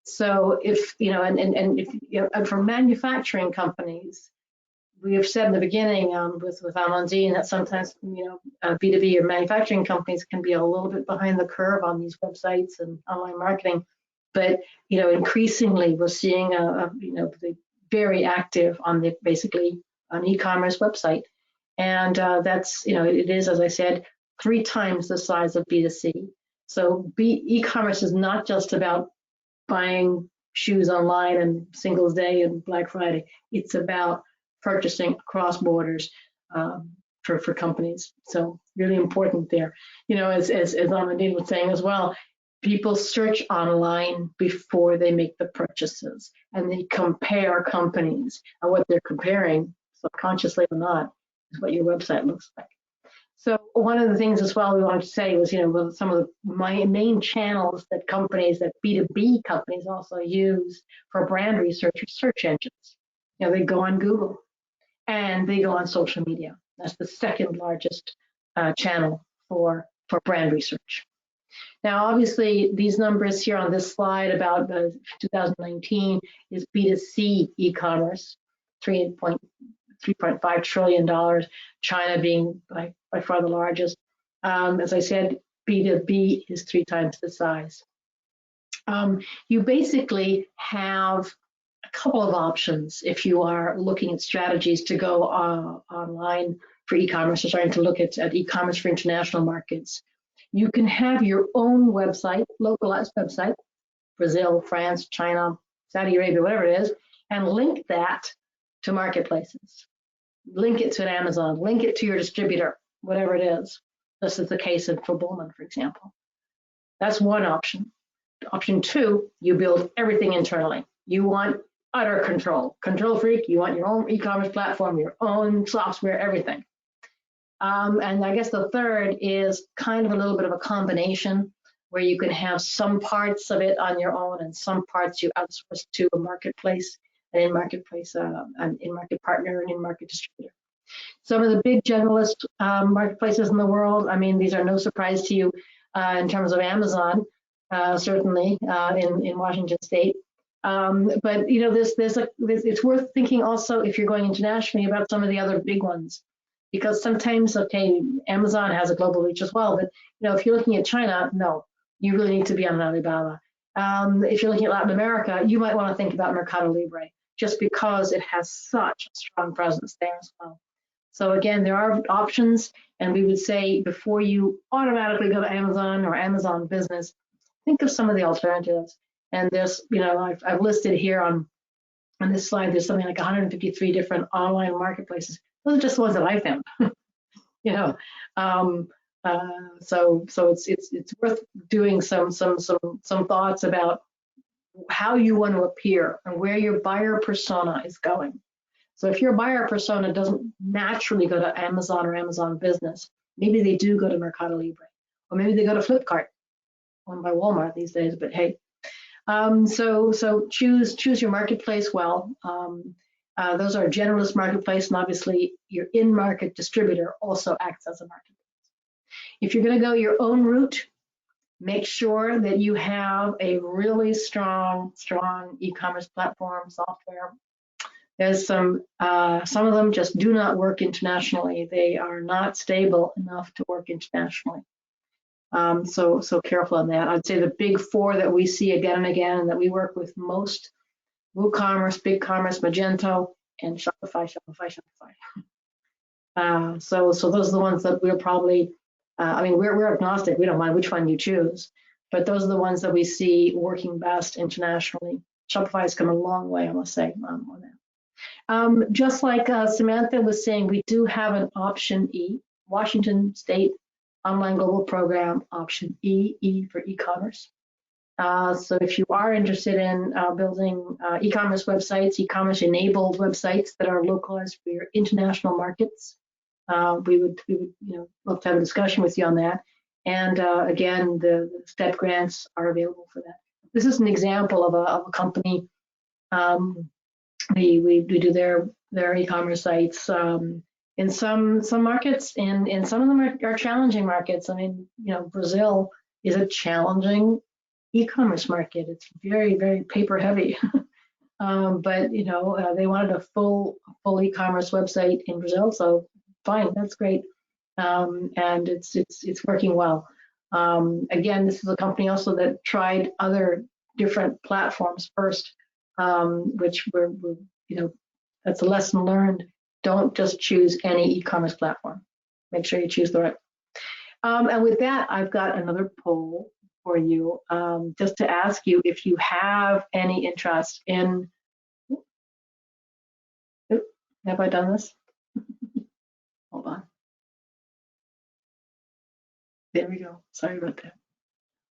So if, you know, and for manufacturing companies, we have said in the beginning with Amandine that sometimes, you know, B2B or manufacturing companies can be a little bit behind the curve on these websites and online marketing. But, you know, increasingly we're seeing, you know, very active on basically an e-commerce website. And that's, you know, it is, as I said, 3 times the size of B2C. So e-commerce is not just about buying shoes online and Singles Day and Black Friday. It's about purchasing across borders for companies. So really important there. You know, as Amandine was saying as well, people search online before they make the purchases, and they compare companies, and what they're comparing, subconsciously or not, is what your website looks like. So one of the things as well we wanted to say was, you know, some of the main channels that B2B companies also use for brand research are search engines. You know, they go on Google and they go on social media. That's the second largest channel for brand research. Now, obviously, these numbers here on this slide about 2019 is B2C e-commerce, $3.5 trillion, China being by far the largest. As I said, B2B is 3 times the size. You basically have a couple of options if you are looking at strategies to go online for e-commerce or starting to look at e-commerce for international markets. You can have your own website, localized website, Brazil, France, China, Saudi Arabia, whatever it is, and link that to marketplaces. Link it to an Amazon, link it to your distributor, whatever it is. This is the case for Bowman, for example. That's one option. Option 2, you build everything internally. You want utter control. Control freak, you want your own e-commerce platform, your own software, everything. And I guess the third is kind of a little bit of a combination where you can have some parts of it on your own and some parts you outsource to a marketplace, an in-marketplace, an in-market partner, an in-market distributor. Some of the big generalist marketplaces in the world, I mean, these are no surprise to you in terms of Amazon, certainly in Washington State. But you know, it's worth thinking also if you're going internationally about some of the other big ones, because sometimes, okay, Amazon has a global reach as well, but you know, if you're looking at China, no, you really need to be on Alibaba. If you're looking at Latin America, you might want to think about Mercado Libre, just because it has such a strong presence there as well. So again, there are options, and we would say before you automatically go to Amazon or Amazon Business, think of some of the alternatives. And there's, you know, I've listed here on this slide, there's something like 153 different online marketplaces. Those are just the ones that I found, you know. So it's worth doing some thoughts about how you want to appear and where your buyer persona is going. So if your buyer persona doesn't naturally go to Amazon or Amazon Business, maybe they do go to Mercado Libre, or maybe they go to Flipkart, owned by Walmart these days, but hey. So choose your marketplace well. Those are generalist marketplace, and obviously your in-market distributor also acts as a marketplace. If you're going to go your own route, make sure that you have a really strong e-commerce platform software. There's some of them just do not work internationally. They are not stable enough to work internationally. So careful on that. I'd say the big four that we see again and again, and that we work with most: WooCommerce, BigCommerce, Magento, and Shopify. So those are the ones that we're probably. I mean, we're agnostic. We don't mind which one you choose, but those are the ones that we see working best internationally. Shopify has come a long way, I must say, on that. Just like Samantha was saying, we do have an option E, Washington State Online Global Program, option E for e-commerce. So if you are interested in building e-commerce websites, e-commerce enabled websites that are localized for your international markets, we would love to have a discussion with you on that. And again, the STEP grants are available for that. This is an example of a company. We do their e-commerce sites in some markets, and some of them are challenging markets. I mean, Brazil is a challenging e-commerce market. It's very, very paper heavy. But they wanted a full e-commerce website in Brazil, so fine, that's great, and it's working well. Again, this is a company also that tried other different platforms first, which we're that's a lesson learned. Don't just choose any e-commerce platform. Make sure you choose the right. And with that, I've got another poll for you, just to ask you if you have any interest in. Have I done this? Hold on. There we go. Sorry about that.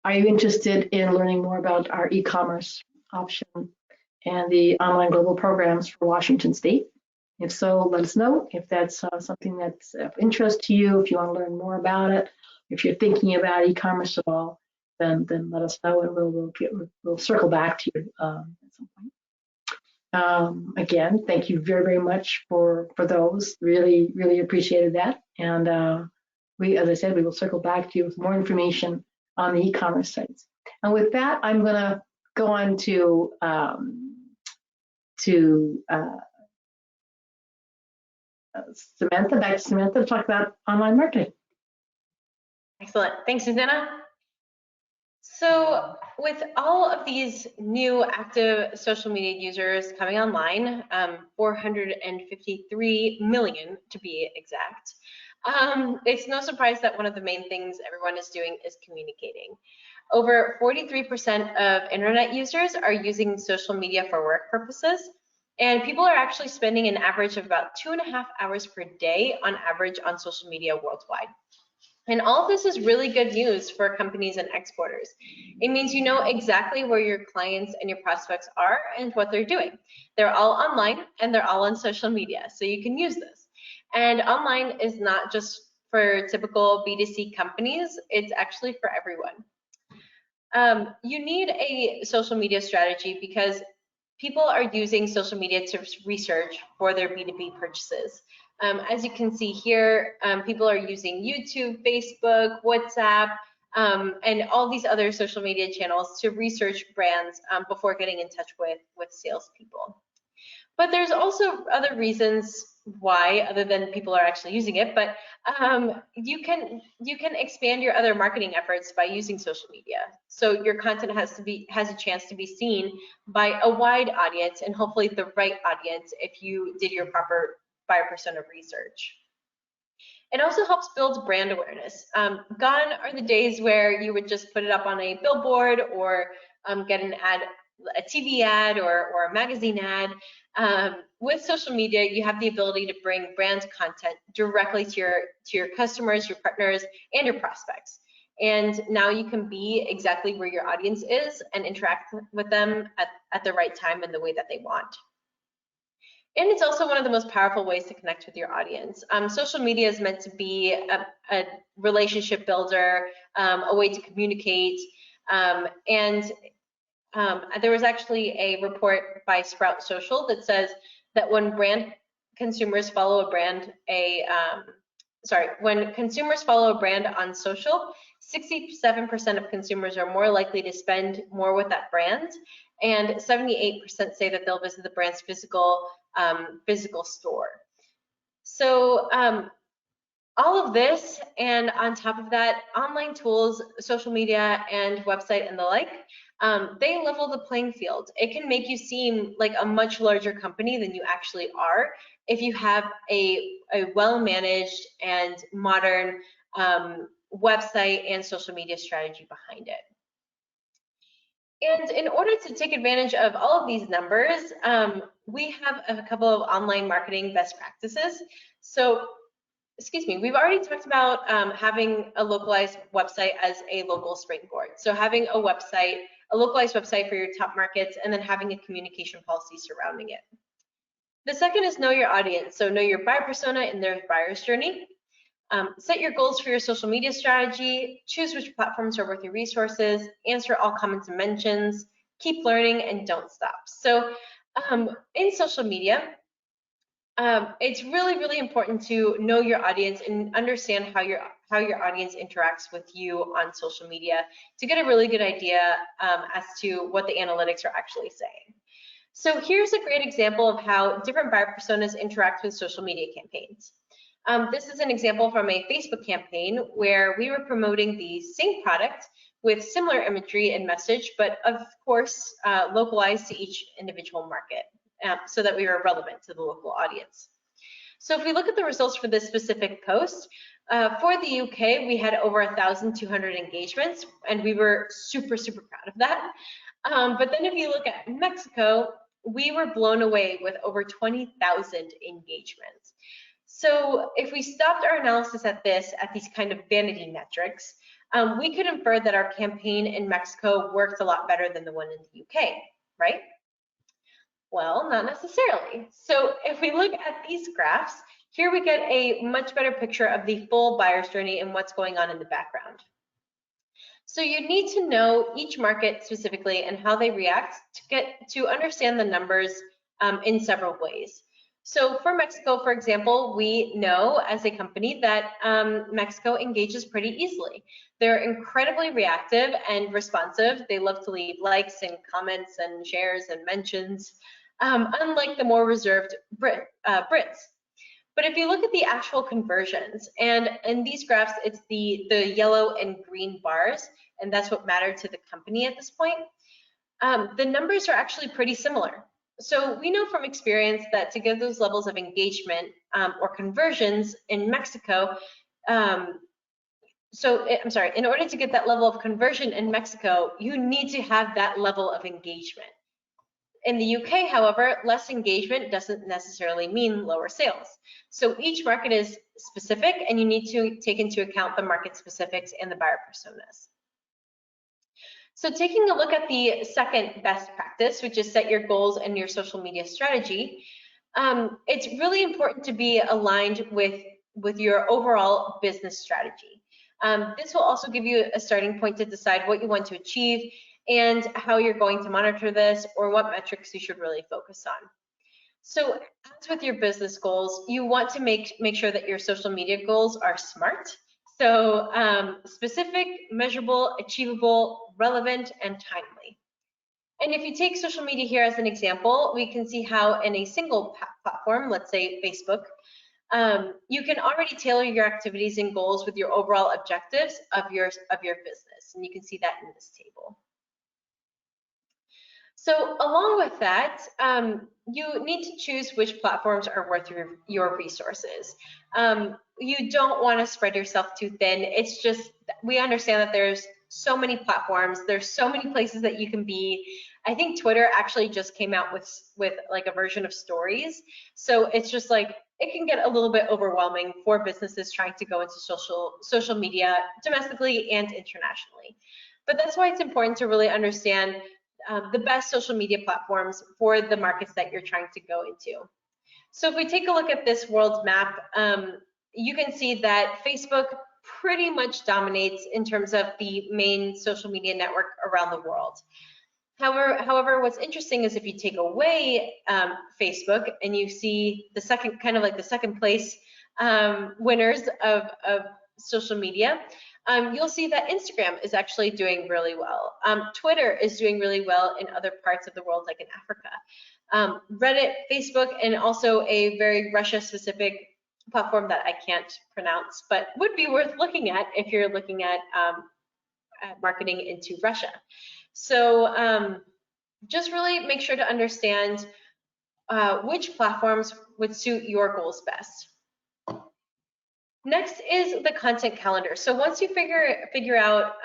Are you interested in learning more about our e-commerce option and the online global programs for Washington State? If so, let us know. If that's something that's of interest to you, if you want to learn more about it, if you're thinking about e-commerce at all, then let us know, and we'll circle back to you at some point. Again, thank you very, very much for those. Really, really appreciated that. And as I said, we will circle back to you with more information on the e-commerce sites. And with that, I'm going to go on to Samantha, back to Samantha to talk about online marketing. Excellent. Thanks, Susanna. So with all of these new active social media users coming online, 453 million to be exact, it's no surprise that one of the main things everyone is doing is communicating. Over 43% of internet users are using social media for work purposes, and people are actually spending an average of about 2.5 hours per day on average on social media worldwide. And all of this is really good news for companies and exporters. It means you know exactly where your clients and your prospects are and what they're doing. They're all online and they're all on social media, so you can use this. And online is not just for typical B2C companies, it's actually for everyone. You need a social media strategy because people are using social media to research for their B2B purchases. As you can see here, people are using YouTube, Facebook, WhatsApp, and all these other social media channels to research brands before getting in touch with salespeople. But there's also other reasons why, other than people are actually using it, but you can expand your other marketing efforts by using social media. So your content has a chance to be seen by a wide audience, and hopefully the right audience if you did your proper buyer persona research. It also helps build brand awareness. Gone are the days where you would just put it up on a billboard or get an ad, a TV ad or a magazine ad. With social media, you have the ability to bring brand content directly to your customers, your partners, and your prospects. And now you can be exactly where your audience is and interact with them at the right time and the way that they want. And it's also one of the most powerful ways to connect with your audience. Social media is meant to be a relationship builder, a way to communicate. There was actually a report by Sprout Social that says that when consumers follow a brand on social, 67% of consumers are more likely to spend more with that brand, and 78% say that they'll visit the brand's physical store. So all of this, and on top of that, online tools, social media, and website and the like, they level the playing field. It can make you seem like a much larger company than you actually are if you have a well-managed and modern website and social media strategy behind it. And in order to take advantage of all of these numbers, we have a couple of online marketing best practices. So, we've already talked about having a localized website as a local springboard. So having a localized website for your top markets, and then having a communication policy surrounding it. The second is know your audience. So know your buyer persona and their buyer's journey. Set your goals for your social media strategy, choose which platforms are worth your resources, answer all comments and mentions, keep learning, and don't stop. So in social media, it's really, really important to know your audience and understand how your audience interacts with you on social media to get a really good idea as to what the analytics are actually saying. So here's a great example of how different buyer personas interact with social media campaigns. This is an example from a Facebook campaign where we were promoting the same product with similar imagery and message, but of course localized to each individual market so that we were relevant to the local audience. So if we look at the results for this specific post, for the UK, we had over 1,200 engagements, and we were super, super proud of that. But then if you look at Mexico, we were blown away with over 20,000 engagements. So if we stopped our analysis at these kind of vanity metrics, we could infer that our campaign in Mexico worked a lot better than the one in the UK, right? Well, not necessarily. So if we look at these graphs, here we get a much better picture of the full buyer's journey and what's going on in the background. So you need to know each market specifically and how they react to understand the numbers in several ways. So for Mexico, for example, we know as a company that Mexico engages pretty easily. They're incredibly reactive and responsive. They love to leave likes and comments and shares and mentions, unlike the more reserved Brits. But if you look at the actual conversions, and in these graphs, it's the yellow and green bars, and that's what mattered to the company at this point, the numbers are actually pretty similar. So we know from experience that to get those levels of engagement or conversions in Mexico, in order to get that level of conversion in Mexico, you need to have that level of engagement. In the UK, however, less engagement doesn't necessarily mean lower sales. So each market is specific, and you need to take into account the market specifics and the buyer personas. So taking a look at the second best practice, which is set your goals and your social media strategy, it's really important to be aligned with your overall business strategy. This will also give you a starting point to decide what you want to achieve and how you're going to monitor this, or what metrics you should really focus on. So as with your business goals, you want to make sure that your social media goals are SMART. So specific, measurable, achievable, relevant, and timely. And if you take social media here as an example, we can see how in a single platform, let's say Facebook, you can already tailor your activities and goals with your overall objectives of your business. And you can see that in this table. So along with that, you need to choose which platforms are worth your resources. You don't want to spread yourself too thin. It's just, we understand that there's so many platforms, there's so many places that you can be. I think Twitter actually just came out with like a version of stories. So it's just like, it can get a little bit overwhelming for businesses trying to go into social media domestically and internationally. But that's why it's important to really understand the best social media platforms for the markets that you're trying to go into. So if we take a look at this world map, you can see that Facebook pretty much dominates in terms of the main social media network around the world. However, what's interesting is if you take away Facebook and you see the second, kind of like the second place winners of social media, you'll see that Instagram is actually doing really well. Twitter is doing really well in other parts of the world, like in Africa. Reddit, Facebook, and also a very Russia-specific platform that I can't pronounce, but would be worth looking at if you're looking at marketing into Russia. So just really make sure to understand which platforms would suit your goals best. Next is the content calendar. So once you figure out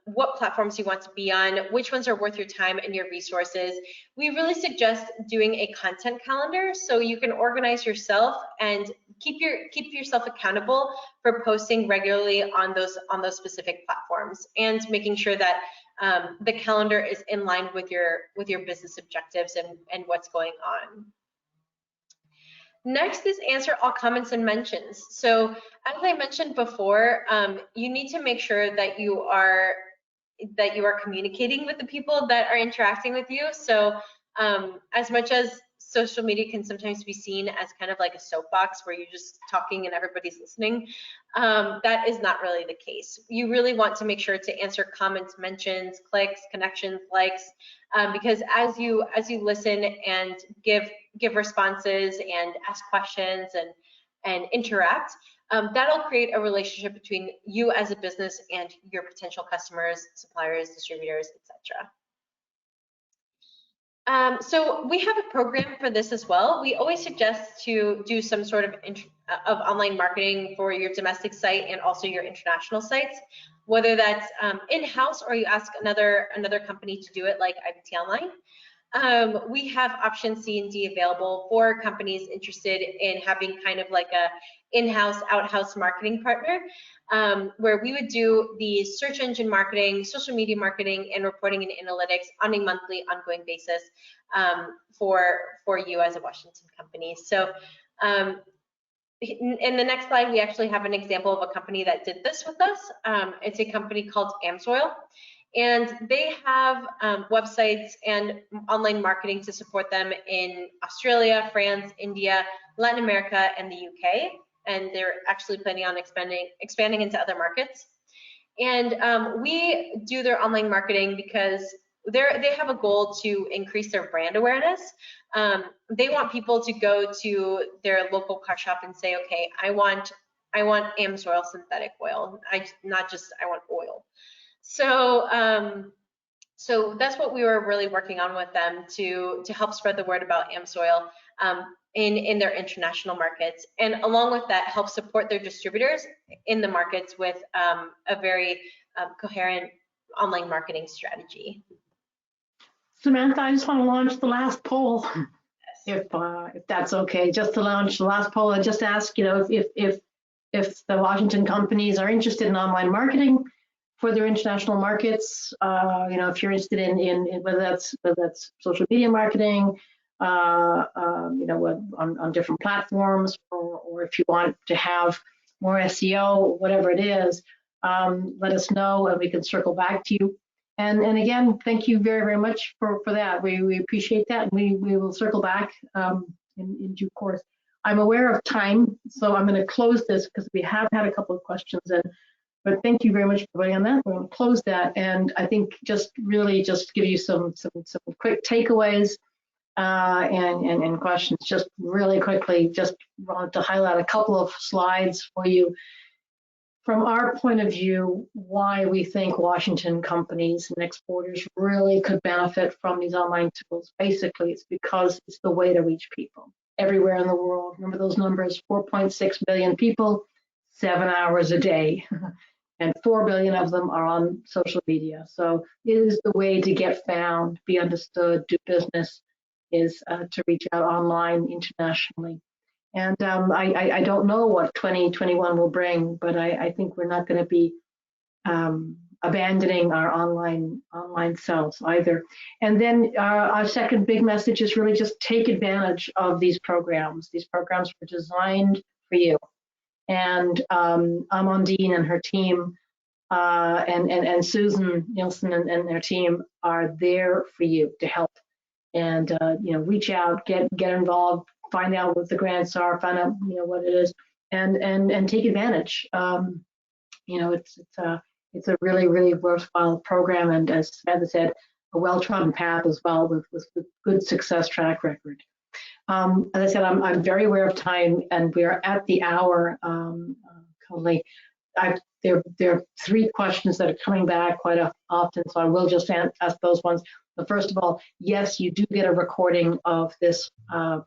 what platforms you want to be on, which ones are worth your time and your resources, we really suggest doing a content calendar so you can organize yourself and keep yourself accountable for posting regularly on those specific platforms, and making sure that the calendar is in line with your business objectives and what's going on. Next is answer all comments and mentions. So as I mentioned before, you need to make sure that you are communicating with the people that are interacting with you. So as much as social media can sometimes be seen as kind of like a soapbox where you're just talking and everybody's listening, that is not really the case. You really want to make sure to answer comments, mentions, clicks, connections, likes, because as you listen and give responses and ask questions and interact, that'll create a relationship between you as a business and your potential customers, suppliers, distributors, etc. So we have a program for this as well. We always suggest to do some sort of online marketing for your domestic site and also your international sites, whether that's in-house or you ask another company to do it, like IBT Online. We have option C and D available for companies interested in having kind of like a in-house, out-house marketing partner, where we would do the search engine marketing, social media marketing, and reporting and analytics on a monthly, ongoing basis for you as a Washington company. So in the next slide, we actually have an example of a company that did this with us. It's a company called Amsoil, and they have websites and online marketing to support them in Australia, France, India, Latin America, and the UK. And they're actually planning on expanding into other markets. And we do their online marketing because they have a goal to increase their brand awareness. They want people to go to their local car shop and say, okay, I want Amsoil synthetic oil. I want oil. So so that's what we were really working on with them to help spread the word about Amsoil in their international markets, and along with that, help support their distributors in the markets with a very coherent online marketing strategy. Samantha, I just want to launch the last poll, if that's okay. Just to launch the last poll and just ask, if the Washington companies are interested in online marketing for their international markets, if you're interested in whether that's social media marketing, on different platforms, or if you want to have more SEO, whatever it is, let us know and we can circle back to you. And again, thank you very, very much for that. We appreciate that. We will circle back in due course. I'm aware of time, so I'm going to close this because we have had a couple of questions but thank you very much for going on that. We're going to close that, and I think just give you some quick takeaways and questions. Just really quickly, just wanted to highlight a couple of slides for you. From our point of view, why we think Washington companies and exporters really could benefit from these online tools. Basically, it's because it's the way to reach people everywhere in the world. Remember those numbers: 4.6 billion people, 7 hours a day. And 4 billion of them are on social media. So it is the way to get found, be understood, do business, is to reach out online internationally. And I don't know what 2021 will bring, but I think we're not going to be abandoning our online selves either. And then our second big message is really just take advantage of these programs. These programs were designed for you. And Amandine and her team and Susan Nielsen and their team are there for you to help. And reach out, get involved, find out what the grants are, find out what it is, and take advantage. It's a really, really worthwhile program, and as Samantha said, a well-trodden path as well with good success track record. As I said, I'm very aware of time, and we are at the hour. Currently, there are 3 questions that are coming back quite often, so I will just ask those ones. But first of all, yes, you do get a recording of this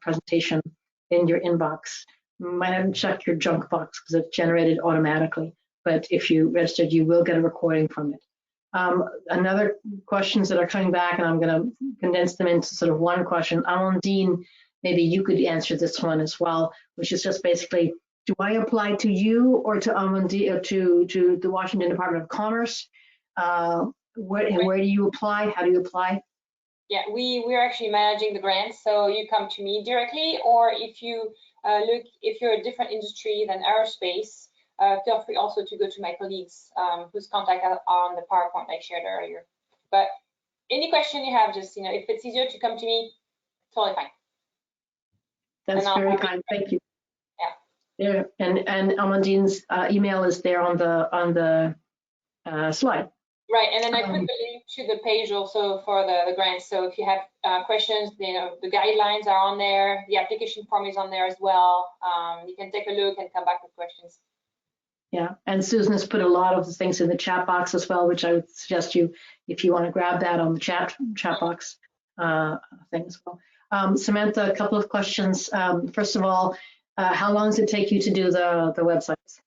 presentation in your inbox. You might have to check your junk box because it's generated automatically. But if you registered, you will get a recording from it. Another questions that are coming back, and I'm going to condense them into sort of one question. Amandine, maybe you could answer this one as well, which is just basically, do I apply to you or to Amandine, or to the Washington Department of Commerce? Where do you apply? How do you apply? Yeah, we're actually managing the grants, so you come to me directly, or if you if you're a different industry than aerospace, feel free also to go to my colleagues whose contact are on the PowerPoint I shared earlier. But any question you have, just if it's easier to come to me, totally fine. That's very kind. Thank you. Yeah. And Amandine's email is there on the slide. Right, and then I put the link to the page also for the grants. So if you have questions, the guidelines are on there. The application form is on there as well. You can take a look and come back with questions. Yeah, and Susan has put a lot of the things in the chat box as well, which I would suggest you, if you want to grab that on the chat box thing as well. Samantha, a couple of questions. First of all, how long does it take you to do the websites?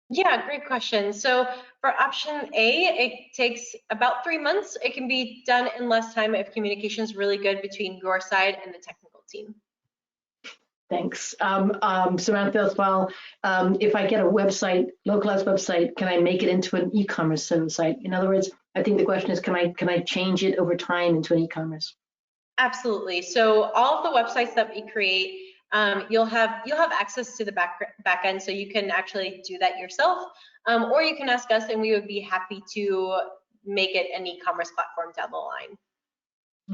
Yeah, great question. So for option A, it takes about 3 months. It can be done in less time if communication is really good between your side and the technical team. Thanks. Samantha as well, if I get a website, localized website, can I make it into an e-commerce site? In other words, I think the question is, can I change it over time into an e-commerce? Absolutely. So all of the websites that we create, you'll have access to the back end, so you can actually do that yourself, or you can ask us, and we would be happy to make it an e-commerce platform down the line.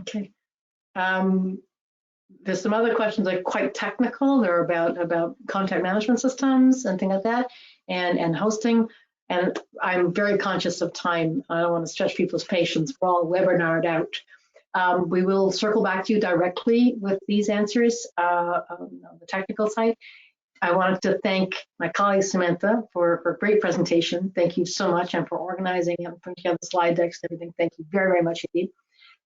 Okay. There's some other questions that are quite technical. They're about content management systems and things like that, and hosting. And I'm very conscious of time. I don't want to stretch people's patience. We're all webinared out. We will circle back to you directly with these answers on the technical side. I wanted to thank my colleague Samantha for a great presentation. Thank you so much, and for organizing and putting together the slide decks and everything. Thank you very, very much indeed.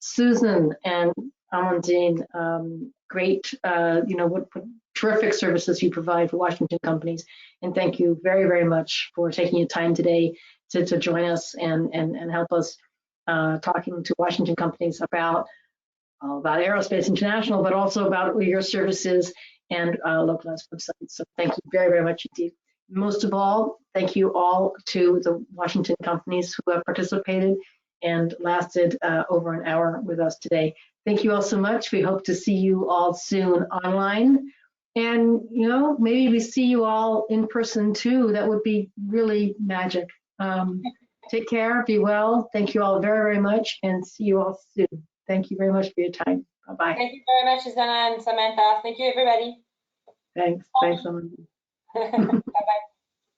Susan and Amandine, great, what terrific services you provide for Washington companies. And thank you very, very much for taking your time today to join us and help us talking to Washington companies about Aerospace International, but also about your services and localized websites. So thank you very, very much indeed. Most of all, thank you all to the Washington companies who have participated and lasted over an hour with us today. Thank you all so much. We hope to see you all soon online. And, maybe we see you all in person too. That would be really magic. Take care, be well. Thank you all very, very much, and see you all soon. Thank you very much for your time. Bye-bye. Thank you very much, Susanna and Samantha. Thank you, everybody. Thanks. Thanks, Amanda. Bye-bye.